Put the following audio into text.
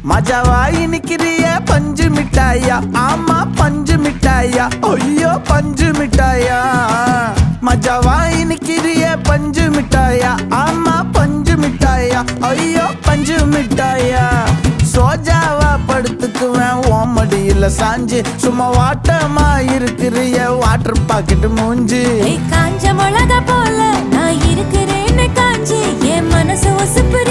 மஜாவா இனிக்கிறிய பஞ்சு மிட்டாயா, ஆமா பஞ்சு மிட்டாயா, ஐயோ பஞ்சு மிட்டாயா. மஜாவா இனிக்கிறிய பஞ்சு மிட்டாயா, ஆமா பஞ்சு மிட்டாயா, ஐயோ பஞ்சு மிட்டாயா. சோஜாவா படுத்துக்குவேன் ஓமடியில சாஞ்சு, சும்மா வாட்டமா இருக்கிறிய வாட்டர் பாக்கெட் மூஞ்சி. காஞ்ச மிளகா போல நான் இருக்கிறேன்னு காஞ்சி என் மனசு ஒசுப்பு